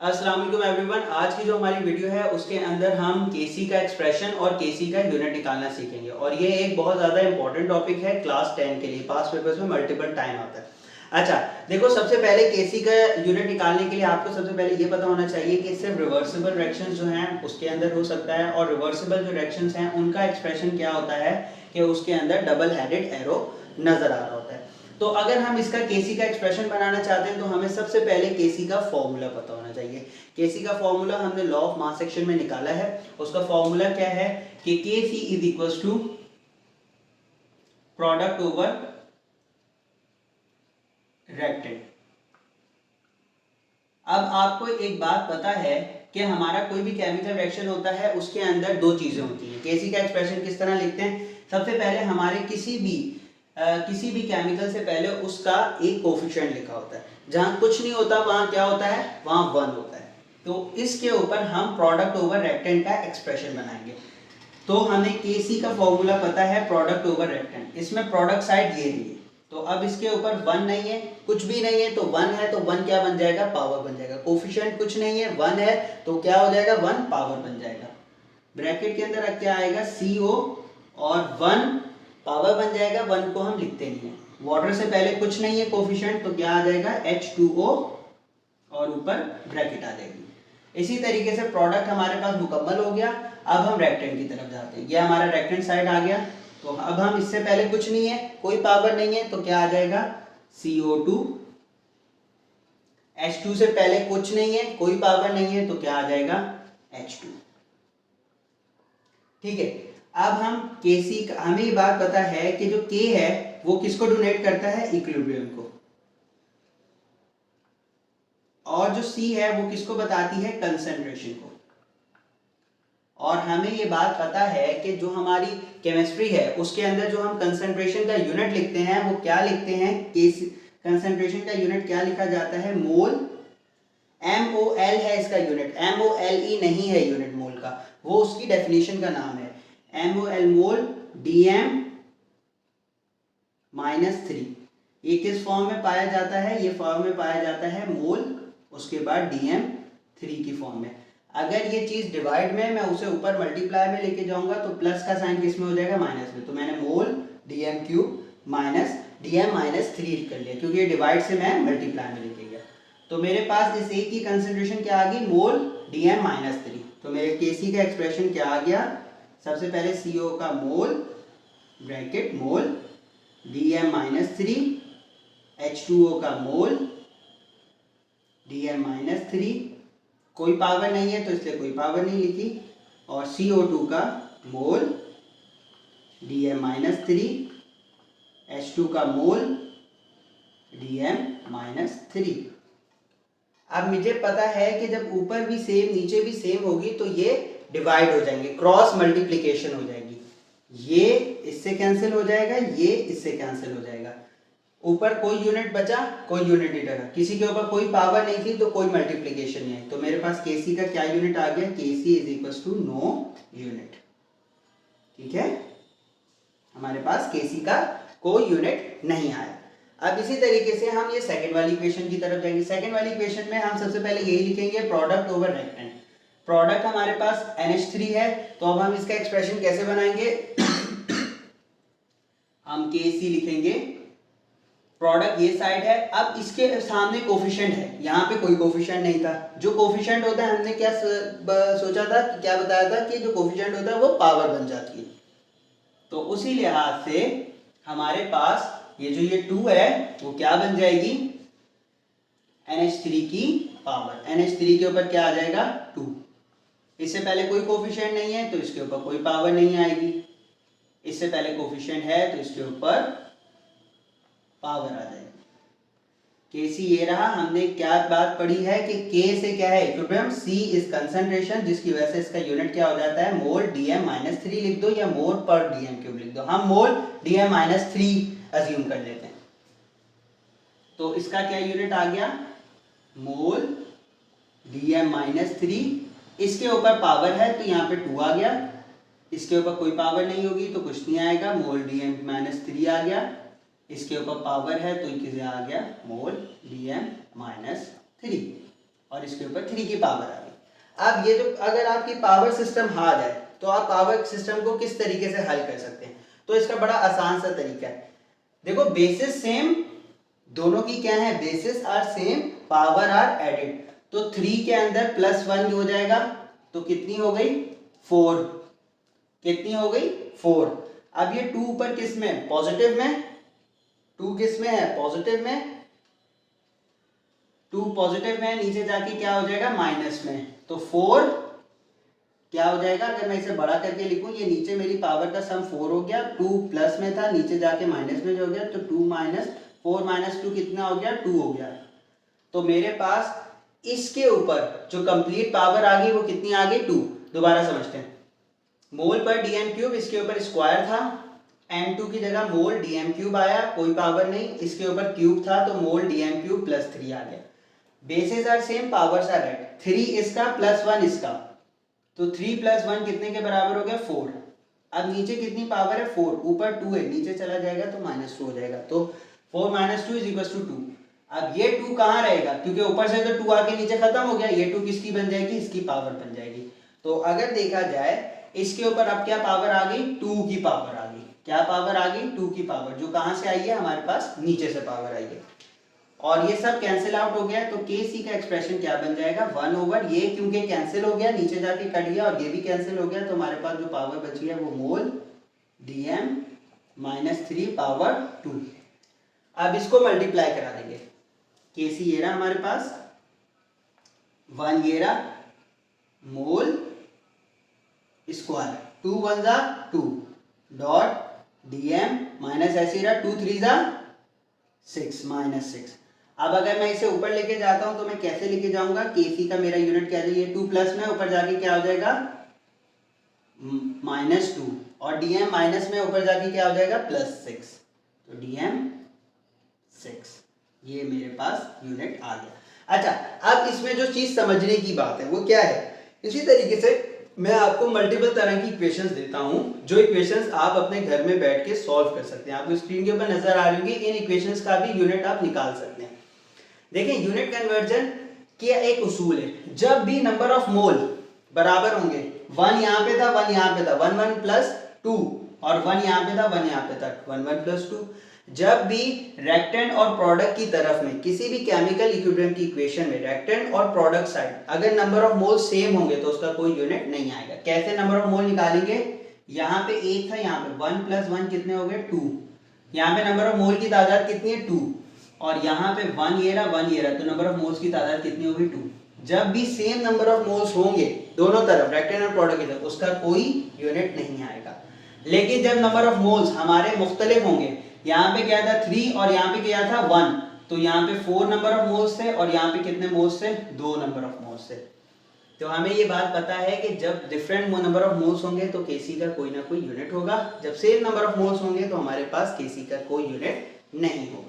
अस्सलाम वालेकुम एवरीवन। आज की जो हमारी वीडियो है उसके अंदर हम केसी का एक्सप्रेशन और केसी का यूनिट निकालना सीखेंगे और ये एक बहुत ज़्यादा इंपॉर्टेंट टॉपिक है क्लास 10 के लिए। पास पेपर्स में मल्टीपल टाइम आता है। अच्छा देखो, सबसे पहले केसी का यूनिट निकालने के लिए आपको सबसे पहले ये पता होना चाहिए कि सिर्फ रिवर्सिबल रिएक्शंस जो हैं उसके अंदर हो सकता है, और रिवर्सिबल जो रिएक्शंस हैं उनका एक्सप्रेशन क्या होता है कि उसके अंदर डबल हेडेड एरो नजर आ रहा होता है। तो अगर हम इसका केसी का एक्सप्रेशन बनाना चाहते हैं तो हमें सबसे पहले केसी का फॉर्मूला पता होना चाहिए। केसी का फॉर्मूला हमने लॉ ऑफ मास सेक्शन में निकाला है। उसका फॉर्मूला क्या है कि KC is equal to product over reactant. अब आपको एक बात पता है कि हमारा कोई भी केमिकल रिएक्शन होता है उसके अंदर दो चीजें होती हैं। केसी का एक्सप्रेशन किस तरह लिखते हैं? सबसे पहले हमारे किसी भी केमिकल से पहले उसका एक कोफिशिएंट लिखा होता है। जहां कुछ नहीं होता वहां क्या होता है? वहां 1 होता है। तो इसके ऊपर हम प्रोडक्ट ओवर रेक्टेंट का एक्सप्रेशन बनाएंगे। तो हमें केसी का फॉर्मूला पता है प्रोडक्ट ओवर रेक्टेंट। इसमें प्रोडक्ट साइड ये रही है, तो अब इसके ऊपर 1 नहीं है, कुछ भी नहीं है, तो 1 है तो 1 क्या बन जाएगा? पावर बन जाएगा। कोफिशिएंट कुछ नहीं है, 1 है तो क्या हो जाएगा? 1 पावर बन जाएगा। ब्रैकेट के अंदर क्या आएगा? CO और 1 पावर बन जाएगा। 1 को हम लिखते नहीं है। वाटर से पहले कुछ नहीं है कोफिशिएंट, तो क्या आ जाएगा? H2O और ऊपर ब्रैकेट आ जाएगी। इसी तरीके से प्रोडक्ट हमारे पास मुकम्मल हो गया। अब हम रेक्टेंट की तरफ जाते हैं। ये हमारा रेक्टेंट साइड आ गया। तो अब हम इससे पहले कुछ नहीं है, कोई पावर नहीं है, तो क्या आ जाएगा? CO2। H2 से पहले कुछ नहीं है, कोई पावर नहीं है, तो क्या आ जाएगा? H2। ठीक है। अब हम केसी का, हमें ये बात पता है कि जो K है वो किसको डोनेट करता है? इक्विलिब्रियम को। और जो C है वो किसको बताती है? कंसंट्रेशन को। और हमें ये बात पता है कि जो हमारी केमिस्ट्री है उसके अंदर जो हम कंसंट्रेशन का यूनिट लिखते हैं वो क्या लिखते हैं? कंसंट्रेशन का यूनिट क्या लिखा जाता है? मोल। MOL है इसका यूनिट, MOLE नहीं है यूनिट मोल का, वो उसकी डेफिनेशन का नाम है। MOL मोल DM -3। ये किस फॉर्म में पाया जाता है? ये फॉर्म में पाया जाता है मोल, उसके बाद DM3 की फॉर्म में। अगर ये चीज डिवाइड में मैं उसे ऊपर मल्टीप्लाई में लेके जाऊंगा तो प्लस का साइन किस में हो जाएगा? माइनस में। तो मैंने मोल DM³ माइनस DM -3 कर लिया, क्योंकि ये डिवाइड से मैं मल्टीप्लाई में लेके गया। तो मेरे पास इस एक की कंसंट्रेशन क्या आ गई? मोल DM -3। तो मेरे केसी का एक्सप्रेशन क्या आ गया? सबसे पहले CO का मोल ब्रैकेट मोल DM -3, H2O का मोल DM -3, कोई पावर नहीं है तो इसलिए कोई पावर नहीं लिखी, और CO2 का मोल DM -3, H2 का मोल DM -3। अब मुझे पता है कि जब ऊपर भी सेम नीचे भी सेम होगी तो ये डिवाइड हो जाएंगे, क्रॉस मल्टीप्लिकेशन हो जाएगी। ये इससे कैंसिल हो जाएगा, ये इससे कैंसिल हो जाएगा। ऊपर कोई यूनिट बचा, कोई यूनिट नहीं रहा, किसी के ऊपर कोई पावर नहीं थी तो कोई मल्टीप्लिकेशन नहीं है। तो मेरे पास केसी का क्या यूनिट आ गया? KC is equal to no unit. ठीक है, हमारे पास केसी का कोई यूनिट नहीं आया। अब इसी तरीके से हम ये सेकंड वाली इक्वेशन की तरफ जाएंगे। सेकंड वाली इक्वेशन में हम सबसे पहले यही लिखेंगे, प्रोडक्ट ओवर रेक्टेंट। प्रोडक्ट हमारे पास NH3 है, तो अब हम इसका एक्सप्रेशन कैसे बनाएंगे? हम KC लिखेंगे, प्रोडक्ट ये साइड है। अब इसके सामने कोफिशिएंट है, यहाँ पे कोई कोफिशिएंट नहीं था। जो कोफिशिएंट होता है हमने क्या सोचा था, क्या बताया था कि जो कोफिशिएंट होता है वो पावर बन जाती है। तो उसी लिहाज से हमारे पास ये जो ये 2 है वो क्या बन जाएगी? NH3 की पावर। NH3 के ऊपर क्या आ जाएगा? 2। इससे पहले कोई कोफिशिएंट नहीं है तो इसके ऊपर कोई पावर नहीं आएगी। इससे पहले कोफिशिएंट है तो इसके ऊपर पावर आ जाएगी। केसी ये रहा। हमने क्या बात पढ़ी है कि K से क्या है? इक्विलिब्रियम। C इज कंसंट्रेशन, जिसकी वजह से इसका यूनिट क्या हो जाता है? मोल DM -3 लिख दो या मोल पर DM³ लिख दो। हम मोल DM -3 अज्यूम कर लेते हैं। तो इसका क्या यूनिट आ गया? मोल DM -3। इसके ऊपर पावर है तो यहाँ पे 2 आ गया। इसके ऊपर कोई पावर नहीं होगी तो कुछ नहीं आएगा, मोल DM -3 आ गया। इसके ऊपर पावर है तो किसे आ गया? मोल DM -3। और इसके ऊपर 3 की पावर आ गई। अब ये जो अगर आपकी पावर सिस्टम आ जाए तो आप पावर सिस्टम को किस तरीके से हल कर सकते हैं? तो इसका बड़ा आसान सा तरीका है। देखो बेसिस सेम, दोनों की क्या है, basis are same, power are added. तो 3 के अंदर +1 हो जाएगा तो कितनी हो गई? 4। कितनी हो गई? 4। अब ये 2 ऊपर किस में? पॉजिटिव में। 2 किस में है? पॉजिटिव में। 2 पॉजिटिव में, नीचे जाके क्या हो जाएगा? माइनस में। तो 4 क्या हो जाएगा? अगर मैं इसे बड़ा करके लिखूं, ये नीचे मेरी पावर का सम 4 हो गया, 2 प्लस में था, नीचे जाके माइनस में हो गया, तो 2 माइनस 4 माइनस 2 कितना हो गया? 2 हो गया। तो मेरे पास इसके ऊपर जो कंप्लीट पावर आ गई वो कितनी आ गई? 2। दोबारा समझते हैं। मोल पर dm क्यूब, इसके ऊपर स्क्वायर था, n2 की जगह मोल dm क्यूब आया, कोई पावर नहीं, इसके ऊपर क्यूब था तो मोल dm क्यूब प्लस 3 आ गया। Basis are same, powers are add, 3 इसका प्लस 1 इसका, तो 3 + 1 कितने के बराबर हो गया? 4। अब नीचे कितनी पावर है? 4, ऊपर 2 है, नीचे चला जाएगा तो -2 हो जाएगा, तो 4 - 2 = 2। अब ये 2 कहाँ रहेगा? क्योंकि ऊपर से तो 2 आके नीचे खत्म हो गया, ये 2 किसकी बन जाएगी? इसकी पावर बन जाएगी। तो अगर देखा जाए इसके ऊपर अब क्या पावर आ गई? 2 की पावर आ गई। क्या पावर आ गई? 2 की पावर, जो कहां से आई है? हमारे पास नीचे से पावर आई है। और ये सब कैंसिल आउट हो गया, तो Kc का एक्सप्रेशन क्या बन जाएगा? 1/, ये क्योंकि कैंसिल हो गया, नीचे जाके कट गया, और ये भी कैंसिल हो गया, तो हमारे पास जो पावर बची है वो मोल dm - 3 पावर 2। अब इसको मल्टीप्लाई करा देंगे। Kc ये रहा हमारे पास, 1 ये रहा, mole square 2 × 1 = 2 dot dm minus ऐसे रहा, 2 × 3 = 6 -6। अब अगर मैं इसे ऊपर लेके जाता हूं तो मैं कैसे लेके जाऊंगा? Kc का मेरा यूनिट क्या है? 2 प्लस में, ऊपर जाके क्या हो जाएगा? -2, और dm माइनस में, ऊपर जाके क्या हो जाएगा? +6, तो dm 6। ये मेरे पास यूनिट आ गया। अच्छा, अब इसमें जो चीज समझने की बात है वो क्या है? इसी तरीके से मैं आपको मल्टीपल तरह की इक्वेशंस देता हूं, जो इक्वेशंस आप अपने घर में बैठ के सॉल्व कर सकते हैं। आपको स्क्रीन के ऊपर नजर आ रही होगी, इन इक्वेशंस का भी यूनिट आप निकाल सकते हैं। देखिए, यूनिट कन्वर्जन का एक उसूल है, जब भी नंबर ऑफ मोल बराबर होंगे, 1 यहाँ पे था, 1 यहाँ पे था, 1 1 + 2, और 1 यहाँ पे था, 1 यहाँ पे था, 1 1 + 2। जब भी रेक्टेंड और प्रोडक्ट की तरफ में किसी भी केमिकल इक्विलिब्रियम की इक्वेशन में रेक्टेंड और प्रोडक्ट साइड अगर नंबर ऑफ मोल सेम होंगे तो उसका कोई यूनिट नहीं आएगा। कैसे नंबर ऑफ मोल निकालेंगे? यहाँ पे 1 था, यहाँ पे 1 + 1 कितने हो गए? 2। यहाँ पे नंबर ऑफ मोल की तादाद कितनी है? 2। और यहाँ पे 1 ये रहा, 1 ये रहा, तो नंबर ऑफ मोल्स की तादाद कितनी होगी? 2। जब भी सेम नंबर ऑफ मोल्स होंगे दोनों तरफ, रेक्टेंड और प्रोडक्ट की तरफ, उसका कोई यूनिट नहीं आएगा। लेकिन जब नंबर ऑफ मोल्स हमारे मुख्तलिफ होंगे, यहाँ पे क्या था? 3, और यहाँ पे क्या था? 1, तो यहाँ पे 4 नंबर ऑफ मोल्स थे, और यहाँ पे कितने मोल्स थे? 2 नंबर ऑफ मोल्स थे। तो हमें ये बात पता है कि जब डिफरेंट नंबर ऑफ मोल्स होंगे तो Kc का कोई ना कोई यूनिट होगा, जब सेम नंबर ऑफ मोल्स होंगे तो हमारे पास Kc का कोई यूनिट नहीं होगा।